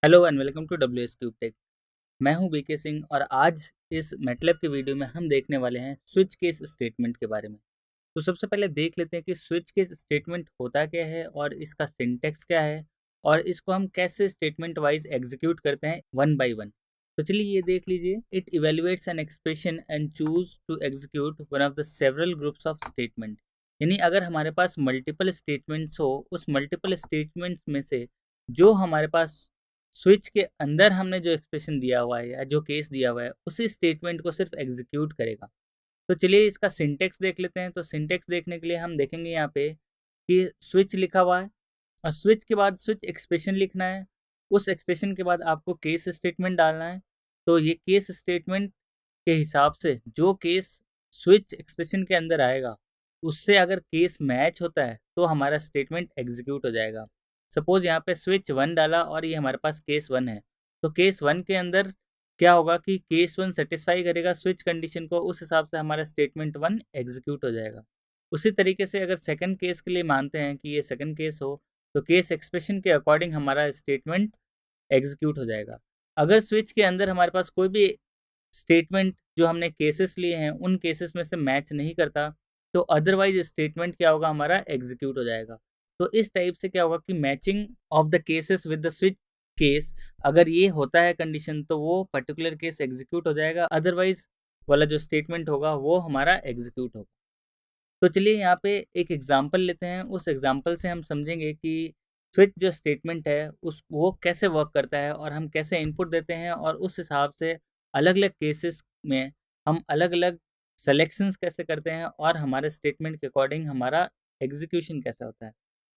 Hello and welcome to W S cube tech. मैं हूं BK Singh और आज इस मैटलैब के वीडियो में हम देखने वाले हैं स्विच केस स्टेटमेंट के बारे में। तो सबसे पहले देख लेते हैं कि स्विच केस स्टेटमेंट होता क्या है और इसका सिंटैक्स क्या है और इसको हम कैसे स्टेटमेंट वाइज एग्जीक्यूट करते हैं वन बाय वन। तो चलिए ये देख लीजिए। It evaluates an expression and choose to execute one of the several groups of statement. यानी अगर हमारे पास मल्टीपल स्टेटमेंट्स हो, उस मल्टीपल स्टेटमेंट्स में से जो हमारे पास स्विच के अंदर हमने जो एक्सप्रेशन दिया हुआ है या जो केस दिया हुआ है उसी स्टेटमेंट को सिर्फ एग्जीक्यूट करेगा। तो चलिए इसका सिंटेक्स देख लेते हैं। तो सिंटेक्स देखने के लिए हम देखेंगे यहाँ पे कि स्विच लिखा हुआ है और स्विच के बाद स्विच एक्सप्रेशन लिखना है। उस एक्सप्रेशन के बाद आपको केस स्टेटमेंट डालना है। तो ये केस स्टेटमेंट के हिसाब से जो केस स्विच एक्सप्रेशन के अंदर आएगा उससे अगर केस मैच होता है तो हमारा स्टेटमेंट एग्जीक्यूट हो जाएगा। सपोज यहाँ पे स्विच वन डाला और ये हमारे पास केस वन है, तो केस वन के अंदर क्या होगा कि केस वन सेटिस्फाई करेगा स्विच कंडीशन को, उस हिसाब से हमारा स्टेटमेंट वन एग्जीक्यूट हो जाएगा। उसी तरीके से अगर सेकंड केस के लिए मानते हैं कि ये सेकंड केस हो, तो केस एक्सप्रेशन के अकॉर्डिंग हमारा स्टेटमेंट एग्जीक्यूट हो जाएगा। अगर स्विच के अंदर हमारे पास कोई भी स्टेटमेंट जो हमने केसेस लिए हैं उन केसेस में से मैच नहीं करता, तो अदरवाइज स्टेटमेंट क्या होगा, हमारा एग्जीक्यूट हो जाएगा। तो इस टाइप से क्या होगा कि matching of the cases with the switch case, अगर ये होता है कंडीशन तो वो पर्टिकुलर केस एग्जीक्यूट हो जाएगा, अदरवाइज वाला जो स्टेटमेंट होगा वो हमारा एग्जीक्यूट होगा। तो चलिए यहाँ पे एक एग्जांपल लेते हैं। उस एग्जांपल से हम समझेंगे कि स्विच जो स्टेटमेंट है उस वो कैसे वर्क करता है और हम कैसे इनपुट देते हैं और उस हिसाब से अलग अलग केसेस में हम अलग अलग सेलेक्शंस कैसे करते हैं और हमारे स्टेटमेंट के अकॉर्डिंग हमारा एग्जीक्यूशन कैसा होता है।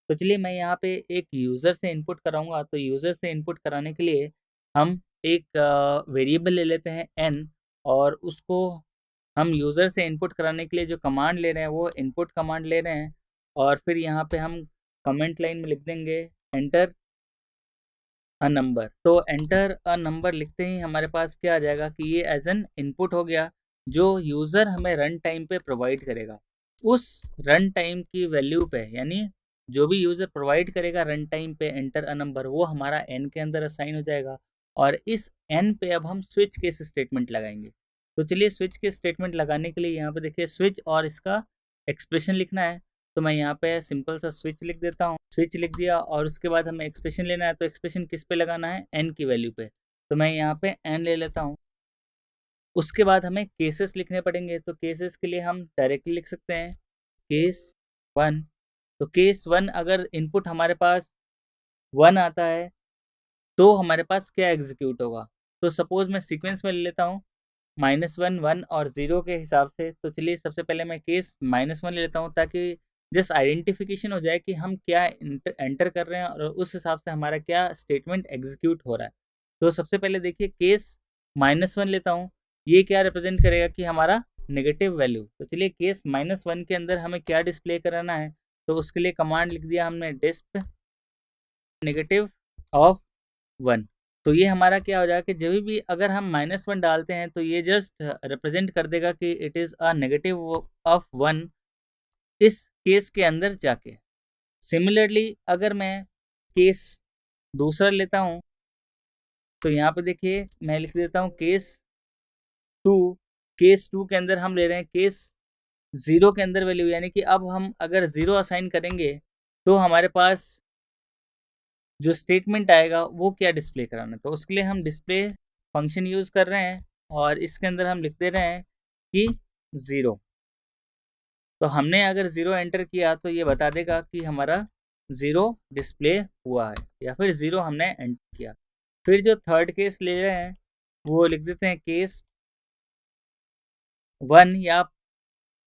तो चलिए मैं यहाँ पे एक यूज़र से इनपुट कराऊंगा। तो यूज़र से इनपुट कराने के लिए हम एक वेरिएबल ले लेते हैं n, और उसको हम यूज़र से इनपुट कराने के लिए जो कमांड ले रहे हैं वो इनपुट कमांड ले रहे हैं। और फिर यहाँ पे हम कमेंट लाइन में लिख देंगे एंटर अ नंबर। तो एंटर अ नंबर लिखते ही हमारे पास क्या आ जाएगा कि ये एज एन इनपुट हो गया जो यूज़र हमें रन टाइम पे प्रोवाइड करेगा। उस रन टाइम की वैल्यू पे, यानी जो भी यूज़र प्रोवाइड करेगा रन टाइम पे एंटर अ नंबर, वो हमारा एन के अंदर असाइन हो जाएगा। और इस एन पे अब हम स्विच केस स्टेटमेंट लगाएंगे। तो चलिए स्विच केस स्टेटमेंट लगाने के लिए यहाँ पे देखिए स्विच और इसका एक्सप्रेशन लिखना है। तो मैं यहाँ पे सिंपल सा स्विच लिख देता हूँ। स्विच लिख दिया और उसके बाद हमें एक्सप्रेशन लेना है। तो एक्सप्रेशन किस पे लगाना है, एन की वैल्यू पे। तो मैं यहाँ पे एन ले लेता हूँ। उसके बाद हमें केसेस लिखने पड़ेंगे। तो केसेस के लिए हम डायरेक्टली लिख सकते हैं केस वन। तो केस वन अगर इनपुट हमारे पास वन आता है तो हमारे पास क्या एग्जीक्यूट होगा। तो सपोज मैं सीक्वेंस में ले लेता हूँ -1 1 और 0 के हिसाब से। तो चलिए सबसे पहले मैं केस -1 ले लेता हूँ ताकि जस्ट आइडेंटिफिकेशन हो जाए कि हम क्या एंटर कर रहे हैं और उस हिसाब से हमारा क्या स्टेटमेंट एग्जीक्यूट हो रहा है। तो सबसे पहले देखिए केस -1 लेता हूँ, ये क्या रिप्रेजेंट करेगा कि हमारा नेगेटिव वैल्यू। तो चलिए केस -1 के अंदर हमें क्या डिस्प्ले कराना है, तो उसके लिए कमांड लिख दिया हमने डिस्प नेगेटिव ऑफ 1। तो ये हमारा क्या हो जाएगा कि जब भी अगर हम -1 डालते हैं तो ये जस्ट रिप्रेजेंट कर देगा कि it is a negative of 1 इस केस के अंदर जाके। सिमिलरली अगर मैं केस दूसरा लेता हूँ तो यहाँ पे देखिए मैं लिख देता हूँ केस 2। केस 2 के अंदर हम ले रहे हैं केस 0 के अंदर वैल्यू, यानी कि अब हम अगर 0 असाइन करेंगे तो हमारे पास जो स्टेटमेंट आएगा वो क्या डिस्प्ले कराना है। तो उसके लिए हम डिस्प्ले फंक्शन यूज़ कर रहे हैं और इसके अंदर हम लिख दे रहे हैं कि 0। तो हमने अगर 0 एंटर किया तो ये बता देगा कि हमारा 0 डिस्प्ले हुआ है या फिर 0 हमने एंटर किया। फिर जो थर्ड केस ले रहे हैं वो लिख देते हैं केस 1 या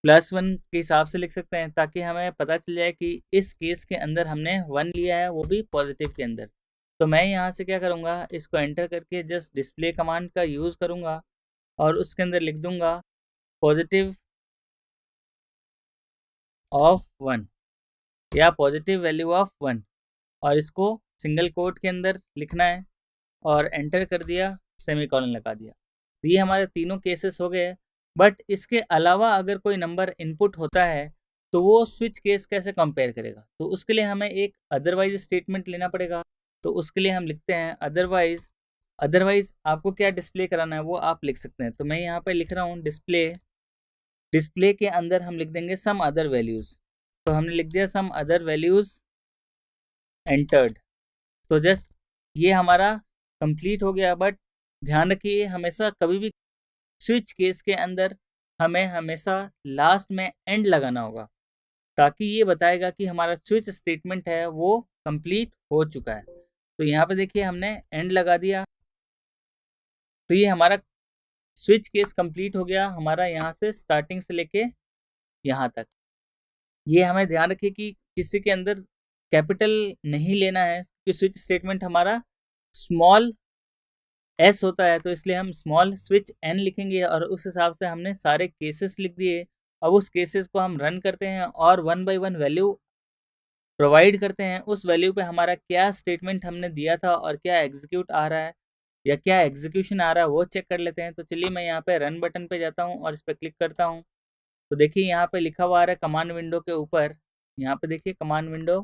+1 के हिसाब से लिख सकते हैं ताकि हमें पता चल जाए कि इस केस के अंदर हमने 1 लिया है, वो भी पॉजिटिव के अंदर। तो मैं यहाँ से क्या करूँगा, इसको एंटर करके जस्ट डिस्प्ले कमांड का यूज़ करूँगा और उसके अंदर लिख दूँगा पॉजिटिव ऑफ 1 या पॉजिटिव वैल्यू ऑफ 1, और इसको सिंगल कोट के अंदर लिखना है और एंटर कर दिया, सेमीकोलन लगा दिया। तो ये हमारे तीनों केसेस हो गए। बट इसके अलावा अगर कोई नंबर इनपुट होता है तो वो स्विच केस कैसे कंपेयर करेगा, तो उसके लिए हमें एक अदरवाइज स्टेटमेंट लेना पड़ेगा। तो उसके लिए हम लिखते हैं अदरवाइज। अदरवाइज आपको क्या डिस्प्ले कराना है वो आप लिख सकते हैं। तो मैं यहाँ पे लिख रहा हूँ डिस्प्ले। डिस्प्ले के अंदर हम लिख देंगे सम अदर वैल्यूज। तो हमने लिख दिया सम अदर वैल्यूज एंटर्ड। तो जस्ट ये हमारा कंप्लीट हो गया। बट ध्यान रखिए हमेशा कभी भी स्विच केस के अंदर हमें हमेशा लास्ट में एंड लगाना होगा, ताकि ये बताएगा कि हमारा स्विच स्टेटमेंट है वो कंप्लीट हो चुका है। तो यहाँ पे देखिए हमने एंड लगा दिया, तो ये हमारा स्विच केस कंप्लीट हो गया हमारा, यहाँ से स्टार्टिंग से लेके यहाँ तक। ये हमें ध्यान रखिए कि किसी के अंदर कैपिटल नहीं लेना है, कि स्विच स्टेटमेंट हमारा स्मॉल एस होता है, तो इसलिए हम स्मॉल स्विच एन लिखेंगे और उस हिसाब से हमने सारे केसेस लिख दिए। अब उस केसेस को हम रन करते हैं और 1 बाय 1 वैल्यू प्रोवाइड करते हैं। उस वैल्यू पे हमारा क्या स्टेटमेंट हमने दिया था और क्या एग्जीक्यूट आ रहा है या क्या एग्जीक्यूशन आ रहा है वो चेक कर लेते हैं। तो चलिए मैं यहाँ पे रन बटन पे जाता हूँ और इस पर क्लिक करता हूँ। तो देखिए यहाँ पे लिखा हुआ आ रहा है कमांड विंडो के ऊपर, यहाँ पे देखिए कमांड विंडो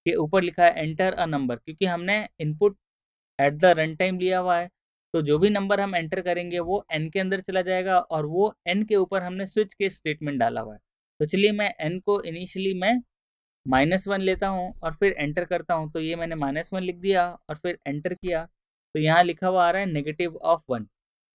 के ऊपर लिखा है एंटर अ नंबर, क्योंकि हमने input at the run time लिया हुआ है। तो जो भी नंबर हम एंटर करेंगे वो एन के अंदर चला जाएगा और वो एन के ऊपर हमने स्विच केस स्टेटमेंट डाला हुआ है। तो चलिए मैं एन को इनिशियली मैं -1 लेता हूँ और फिर एंटर करता हूँ। तो ये मैंने -1 लिख दिया और फिर एंटर किया। तो यहाँ लिखा हुआ आ रहा है -1।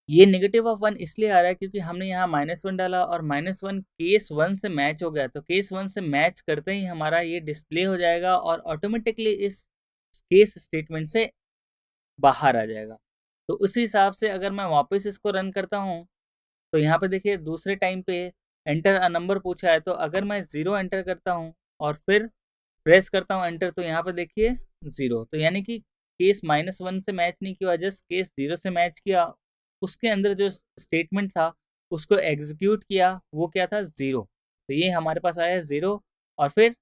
ये -1 इसलिए आ रहा है क्योंकि हमने यहाँ -1 डाला और -1 केस 1 से मैच हो गया। तो केस 1 से मैच करते ही हमारा ये डिस्प्ले हो जाएगा और ऑटोमेटिकली इस केस स्टेटमेंट से बाहर आ जाएगा। तो उसी हिसाब से अगर मैं वापस इसको रन करता हूँ, तो यहाँ पे देखिए दूसरे टाइम पे एंटर अ नंबर पूछा है। तो अगर मैं 0 एंटर करता हूँ और फिर प्रेस करता हूँ एंटर, तो यहाँ पे देखिए 0। तो यानी कि केस -1 से मैच नहीं किया, जस्ट केस 0 से मैच किया। उसके अंदर जो स्टेटमेंट था उसको एग्जीक्यूट किया, वो क्या था 0। तो ये हमारे पास आया 0 और फिर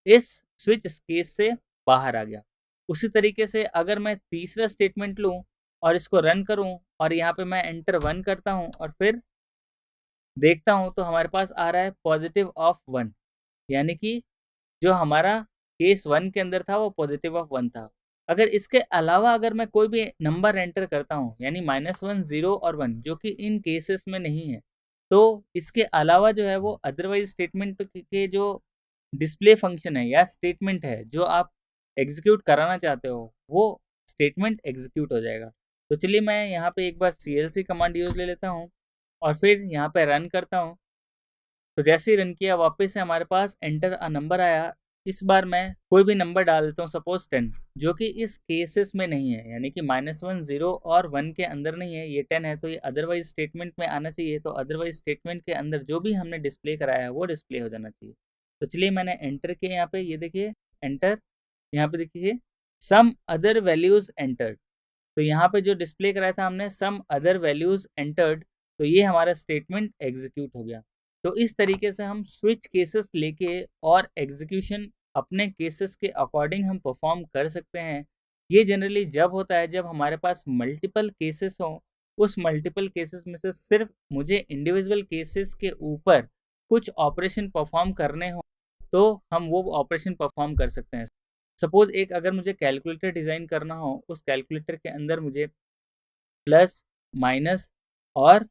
इस स्विच केस से बाहर आ गया। उसी तरीके से अगर मैं तीसरा स्टेटमेंट लूँ और इसको रन करूँ और यहाँ पे मैं एंटर 1 करता हूँ और फिर देखता हूँ, तो हमारे पास आ रहा है +1, यानी कि जो हमारा केस 1 के अंदर था वो +1 था। अगर इसके अलावा अगर मैं कोई भी नंबर एंटर करता हूँ, यानी -1, 0 और 1, जो कि इन केसेस में नहीं है, तो इसके अलावा जो है वो अदरवाइज स्टेटमेंट के जो डिस्प्ले फंक्शन है या स्टेटमेंट है जो आप एग्जीक्यूट कराना चाहते हो, वो स्टेटमेंट एग्जीक्यूट हो जाएगा। तो चलिए मैं यहाँ पे एक बार CLC कमांड यूज ले लेता हूँ और फिर यहाँ पे रन करता हूँ। तो जैसे ही रन किया वापस से हमारे पास एंटर अ नंबर आया। इस बार मैं कोई भी नंबर डाल देता हूँ, सपोज 10, जो कि इस केसेस में नहीं है, यानी कि -1, 0 और 1 के अंदर नहीं है, ये 10 है। तो ये अदरवाइज स्टेटमेंट में आना चाहिए। तो अदरवाइज स्टेटमेंट के अंदर जो भी हमने डिस्प्ले कराया है वो डिस्प्ले हो जाना चाहिए। तो चलिए मैंने एंटर किया, यहाँ पे ये देखिए एंटर, यहाँ पे देखिए सम अदर वैल्यूज एंटर्ड। तो यहाँ पे जो डिस्प्ले कराया था हमने सम अदर वैल्यूज एंटर्ड, तो ये हमारा स्टेटमेंट एग्जीक्यूट हो गया। तो इस तरीके से हम स्विच केसेस लेके और एग्जीक्यूशन अपने केसेस के अकॉर्डिंग हम परफॉर्म कर सकते हैं। ये जनरली जब होता है जब हमारे पास मल्टीपल केसेस हो, उस मल्टीपल केसेस में से सिर्फ मुझे इंडिविजुअल केसेस के ऊपर कुछ ऑपरेशन परफॉर्म करने हो, तो हम वो ऑपरेशन परफॉर्म कर सकते हैं। सपोज एक अगर मुझे कैलकुलेटर डिज़ाइन करना हो, उस कैलकुलेटर के अंदर मुझे प्लस, माइनस और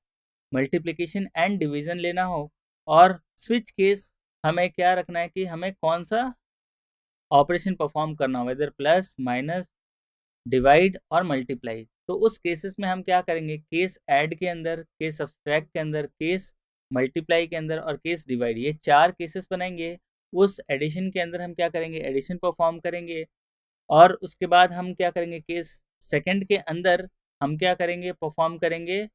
मल्टीप्लिकेशन एंड डिवीजन लेना हो, और स्विच केस हमें क्या रखना है कि हमें कौन सा ऑपरेशन परफॉर्म करना हो, वेदर प्लस, माइनस, डिवाइड और मल्टीप्लाई। तो उस केसेस में हम क्या करेंगे, केस ऐड के अंदर, केस सब्सट्रैक्ट के अंदर, केस मल्टीप्लाई के अंदर और केस डिवाइड, ये 4 केसेस बनाएंगे। उस एडिशन के अंदर हम क्या करेंगे, एडिशन परफॉर्म करेंगे। और उसके बाद हम क्या करेंगे, केस सेकंड के अंदर हम क्या करेंगे, परफॉर्म करेंगे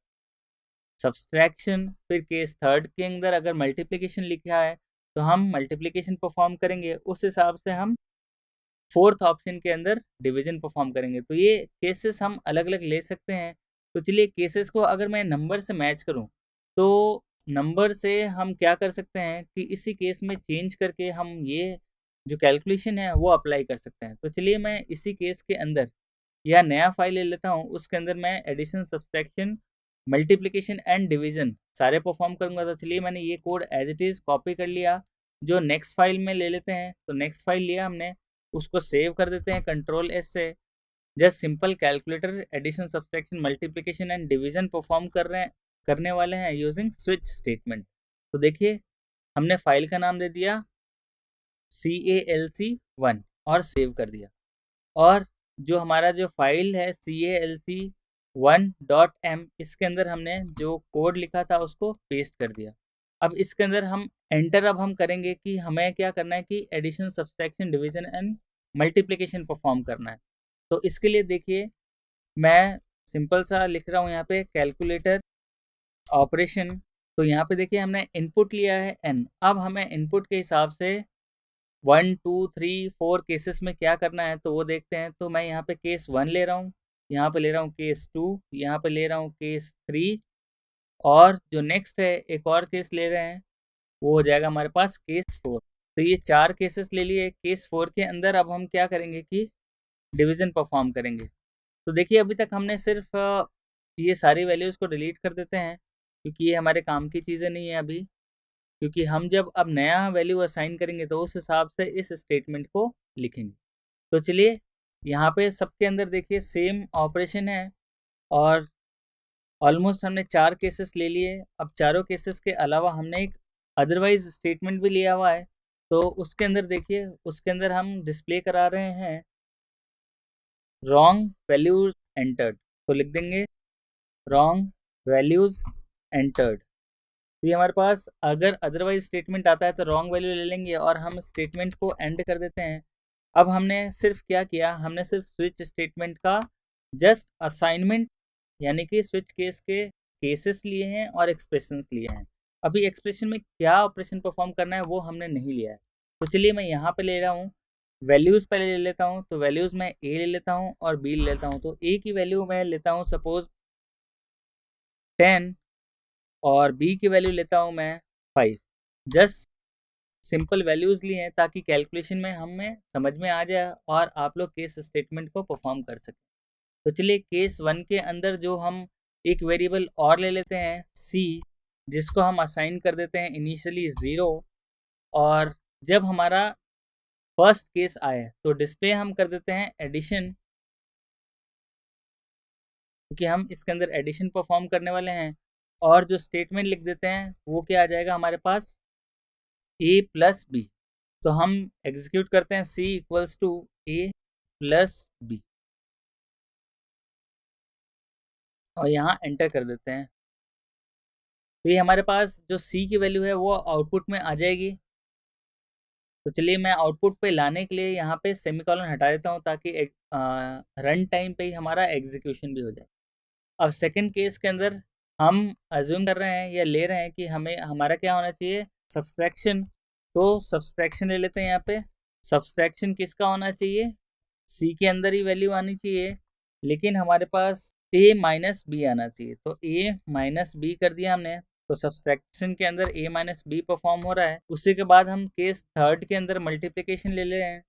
सब्सट्रैक्शन। फिर केस थर्ड के अंदर अगर मल्टीप्लिकेशन लिखा है तो हम मल्टीप्लिकेशन परफॉर्म करेंगे। उस हिसाब से हम फोर्थ ऑप्शन के अंदर डिवीजन परफॉर्म करेंगे। तो ये केसेस हम अलग अलग ले सकते हैं। तो चलिए केसेस को अगर मैं नंबर से मैच करूं, तो नंबर से हम क्या कर सकते हैं कि इसी केस में चेंज करके हम ये जो कैलकुलेशन है वो अप्लाई कर सकते हैं। तो चलिए मैं इसी केस के अंदर या नया फाइल ले लेता हूँ, उसके अंदर मैं addition, subtraction, multiplication and division सारे परफॉर्म करूंगा। तो चलिए मैंने ये code as it is copy कर लिया। जो नेक्स्ट फाइल में ले लेते हैं, तो नेक्स्ट फाइल लिया हमने, उसको सेव कर देते हैं Ctrl+S से। Just simple calculator addition, subtraction, multiplication and division perform करने वाले हैं यूजिंग स्विच स्टेटमेंट। तो देखिए हमने फाइल का नाम दे दिया CALC1 और सेव कर दिया, और जो हमारा जो फाइल है CALC1.m, इसके अंदर हमने जो कोड लिखा था उसको पेस्ट कर दिया। अब इसके अंदर हम एंटर अब हम करेंगे कि हमें क्या करना है कि addition, subtraction, division and multiplication perform करना है। तो इसके लिए देखिए मैं सिंपल सा लिख रहा हूँ यहाँ पे कैलकुलेटर ऑपरेशन। तो यहाँ पे देखिए हमने इनपुट लिया है n। अब हमें इनपुट के हिसाब से 1 2 3 4 केसेस में क्या करना है तो वो देखते हैं। तो मैं यहाँ पे केस 1 ले रहा हूँ, यहाँ पे ले रहा हूँ केस 2, यहाँ पे ले रहा हूँ केस 3, और जो नेक्स्ट है एक और केस ले रहे हैं वो हो जाएगा हमारे पास केस 4। तो ये 4 केसेस ले लिए। केस 4 के अंदर अब हम क्या करेंगे कि डिवीजन परफॉर्म करेंगे। तो देखिए अभी तक हमने सिर्फ ये सारी वैल्यूज़ को डिलीट कर देते हैं क्योंकि ये हमारे काम की चीज़ें नहीं है अभी, क्योंकि हम जब अब नया वैल्यू असाइन करेंगे तो उस हिसाब से इस स्टेटमेंट को लिखेंगे। तो चलिए यहाँ पे सबके अंदर देखिए सेम ऑपरेशन है, और ऑलमोस्ट हमने 4 केसेस ले लिए। अब चारों केसेस के अलावा हमने एक अदरवाइज स्टेटमेंट भी लिया हुआ है। तो उसके अंदर देखिए उसके अंदर हम डिस्प्ले करा रहे हैं रॉन्ग वैल्यूज एंटर्ड। तो लिख देंगे रॉन्ग वैल्यूज एंटर्ड। तो ये हमारे पास अगर अदरवाइज स्टेटमेंट आता है तो रॉन्ग वैल्यू ले लेंगे और हम स्टेटमेंट को एंड कर देते हैं। अब हमने सिर्फ क्या किया, हमने सिर्फ स्विच स्टेटमेंट का जस्ट असाइनमेंट यानी कि स्विच केस के केसेस लिए हैं और एक्सप्रेशंस लिए हैं। अभी एक्सप्रेशन में क्या ऑपरेशन परफॉर्म करना है वो हमने नहीं लिया है। तो चलिए मैं यहाँ पे ले रहा हूँ वैल्यूज़ पहले ले लेता हूँ। तो वैल्यूज़ मैं ए ले लेता हूँ और बी ले लेता हूँ। तो ए की वैल्यू मैं लेता हूँ सपोज 10 और बी की वैल्यू लेता हूँ मैं 5। जस्ट सिंपल वैल्यूज़ लिए हैं ताकि कैलकुलेशन में हमें समझ में आ जाए और आप लोग केस स्टेटमेंट को परफॉर्म कर सकें। तो चलिए केस 1 के अंदर जो हम एक वेरिएबल और ले लेते हैं सी, जिसको हम असाइन कर देते हैं इनिशियली 0, और जब हमारा फर्स्ट केस आए तो डिस्प्ले हम कर देते हैं एडिशन, क्योंकि हम इसके अंदर एडिशन परफॉर्म करने वाले हैं। और जो स्टेटमेंट लिख देते हैं वो क्या आ जाएगा हमारे पास ए प्लस बी। तो हम एग्जीक्यूट करते हैं C equals to A plus B और यहाँ एंटर कर देते हैं। तो ये हमारे पास जो सी की वैल्यू है वो आउटपुट में आ जाएगी। तो चलिए मैं आउटपुट पे लाने के लिए यहाँ पे सेमीकोलन हटा देता हूँ ताकि रन टाइम पे ही हमारा एग्जीक्यूशन भी हो जाए। अब सेकंड केस के अंदर हम अज्यूम कर रहे हैं या ले रहे हैं कि हमें हमारा क्या होना चाहिए सब्सट्रैक्शन। तो सब्सट्रैक्शन ले लेते हैं यहाँ पे। सब्सट्रैक्शन किसका होना चाहिए, सी के अंदर ही वैल्यू आनी चाहिए, लेकिन हमारे पास ए माइनस बी आना चाहिए। तो ए माइनस बी कर दिया हमने। तो सब्सट्रैक्शन के अंदर ए माइनस बी परफॉर्म हो रहा है। उसी के बाद हम केस थर्ड के अंदर मल्टीप्लिकेशन ले ले रहे हैं।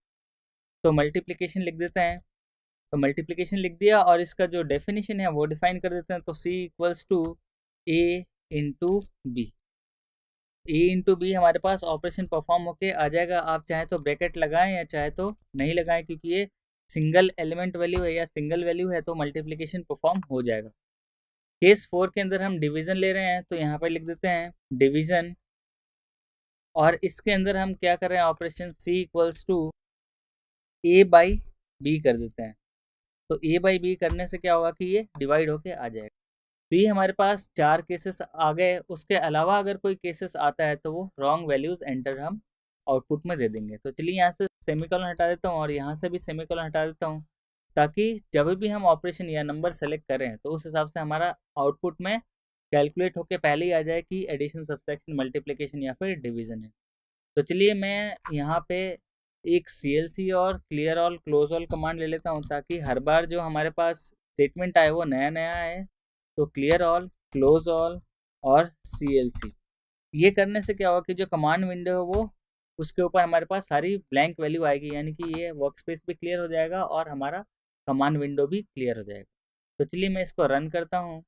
तो मल्टीप्लिकेशन लिख देते हैं। तो मल्टीप्लिकेशन लिख दिया और इसका जो डेफिनेशन है वो डिफाइन कर देते हैं। तो C equals to A into B. A into B हमारे पास ऑपरेशन परफॉर्म होके आ जाएगा। आप चाहे तो ब्रैकेट लगाएं या चाहे तो नहीं लगाएं, क्योंकि ये सिंगल एलिमेंट वैल्यू है या सिंगल वैल्यू है तो मल्टीप्लिकेशन परफॉर्म हो जाएगा। केस 4 के अंदर हम डिवीजन ले रहे हैं तो यहाँ पर लिख देते हैं डिवीजन, और इसके अंदर हम क्या कर रहे हैं operation C equals to A by B कर देते हैं। तो ए बाई बी करने से क्या होगा कि ये डिवाइड होके आ जाएगा। तो ये हमारे पास 4 केसेस आ गए। उसके अलावा अगर कोई केसेस आता है तो वो रॉन्ग वैल्यूज़ एंटर हम आउटपुट में दे देंगे। तो चलिए यहाँ से सेमीकोलन हटा देता हूँ और यहाँ से भी सेमीकोलन हटा देता हूँ, ताकि जब भी हम ऑपरेशन या नंबर सेलेक्ट करें तो उस हिसाब से हमारा आउटपुट में कैलकुलेट होके पहले ही आ जाए कि एडिशन, सब्सट्रैक्शन, मल्टीप्लिकेशन या फिर डिवीजन है। तो चलिए मैं यहाँ पे एक CLC और clear all close all command ले लेता हूँ, ताकि हर बार जो हमारे पास स्टेटमेंट आए वो नया नया आए। तो क्लियर ऑल, क्लोज ऑल और CLC, ये करने से क्या होगा कि जो कमांड विंडो है वो उसके ऊपर हमारे पास सारी ब्लैंक वैल्यू आएगी, यानी कि ये वर्क स्पेस भी क्लियर हो जाएगा और हमारा कमांड विंडो भी क्लियर हो जाएगा। तो चलिए मैं इसको रन करता हूँ।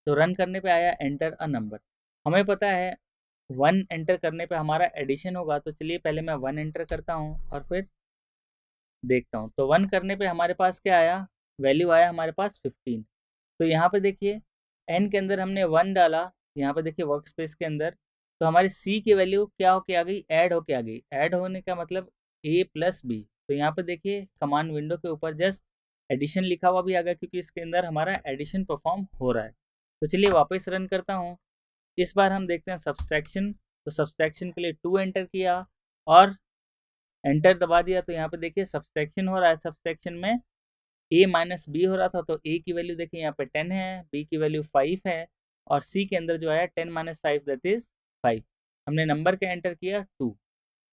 तो रन करने पे आया एंटर अ नंबर। हमें पता है 1 एंटर करने पे हमारा एडिशन होगा। तो चलिए पहले मैं 1 एंटर करता हूँ और फिर देखता हूँ। तो 1 करने पे हमारे पास क्या आया, वैल्यू आया हमारे पास 15। तो यहाँ पे देखिए n के अंदर हमने 1 डाला, यहाँ पे देखिए वर्क स्पेस के अंदर, तो हमारी c की वैल्यू क्या होके आ गई, ऐड होके आ गई। ऐड होने का मतलब a प्लस बी। तो यहाँ पे देखिए कमांड विंडो के ऊपर जस्ट एडिशन लिखा हुआ भी आ गया, क्योंकि इसके अंदर हमारा एडिशन परफॉर्म हो रहा है। तो चलिए वापस रन करता हूँ। इस बार हम देखते हैं सब्सट्रैक्शन। तो सब्सट्रैक्शन के लिए 2 एंटर किया और एंटर दबा दिया। तो यहाँ पे देखिए सब्सट्रैक्शन हो रहा है। सब्सट्रैक्शन में a माइनस बी हो रहा था, तो a की वैल्यू देखिए यहाँ पे 10 है, b की वैल्यू 5 है और c के अंदर जो आया 10 माइनस 5 दैट इज 5। हमने नंबर का एंटर किया 2।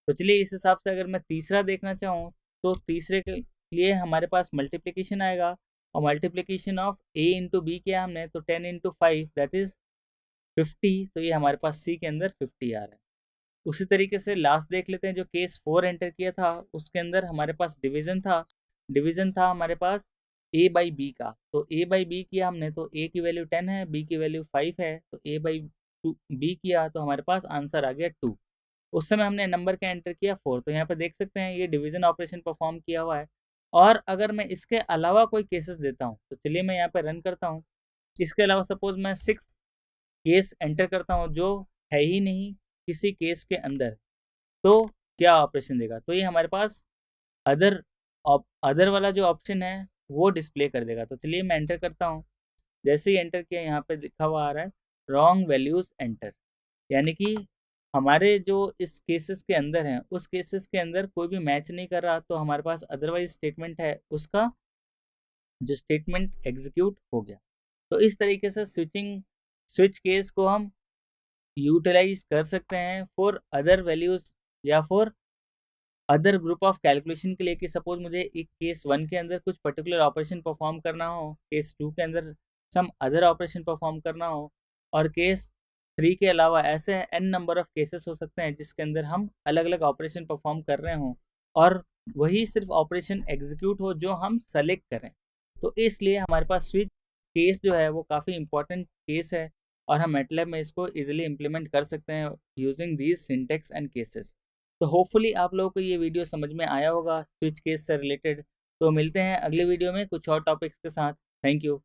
तो चलिए इस हिसाब से अगर मैं तीसरा देखना चाहूँ तो तीसरे के लिए हमारे पास मल्टीप्लिकेशन आएगा, और multiplication of a into B किया हमने, तो 10 इंटू 5 दैट इज 50। तो ये हमारे पास c के अंदर 50 आ रहा है। उसी तरीके से लास्ट देख लेते हैं, जो केस 4 एंटर किया था उसके अंदर हमारे पास डिवीजन था। डिवीजन था हमारे पास a बाई बी का। तो a बाई बी किया हमने, तो a की वैल्यू 10 है, b की वैल्यू 5 है, तो a बाई बी किया तो हमारे पास आंसर आ गया 2। उस समय हमने नंबर का एंटर किया 4। तो यहाँ पे देख सकते हैं ये डिवीजन ऑपरेशन परफॉर्म किया हुआ है। और अगर मैं इसके अलावा कोई केसेस देता हूँ तो चलिए मैं यहाँ पे रन करता हूँ। इसके अलावा सपोज मैं 6 केस एंटर करता हूँ जो है ही नहीं किसी केस के अंदर, तो क्या ऑपरेशन देगा। तो ये हमारे पास अदर अदर वाला जो ऑप्शन है वो डिस्प्ले कर देगा। तो चलिए मैं एंटर करता हूँ। जैसे ही एंटर किया यहाँ पे लिखा हुआ आ रहा है रॉन्ग वैल्यूज एंटर, यानी कि हमारे जो इस केसेस के अंदर हैं उस केसेस के अंदर कोई भी मैच नहीं कर रहा, तो हमारे पास अदरवाइज स्टेटमेंट है उसका जो स्टेटमेंट एग्जीक्यूट हो गया। तो इस तरीके से स्विच केस को हम यूटिलाइज कर सकते हैं फॉर अदर वैल्यूज या for other group of calculation के लिए, कि सपोज मुझे एक केस 1 के अंदर कुछ पर्टिकुलर ऑपरेशन परफॉर्म करना हो, केस 2 के अंदर सम अदर ऑपरेशन परफॉर्म करना हो, और केस 3 के अलावा ऐसे एन नंबर ऑफ केसेस हो सकते हैं जिसके अंदर हम अलग अलग ऑपरेशन परफॉर्म कर रहे हों और वही सिर्फ ऑपरेशन एग्जीक्यूट हो जो हम सेलेक्ट करें। तो इसलिए हमारे पास स्विच केस जो है वो काफ़ी इंपॉर्टेंट केस है, और हम मैटलैब में इसको इजीली इम्प्लीमेंट कर सकते हैं using these syntax and cases. तो होपफुली आप लोगों को ये वीडियो समझ में आया होगा स्विच केस से रिलेटेड। तो मिलते हैं अगले वीडियो में कुछ और टॉपिक्स के साथ। Thank you.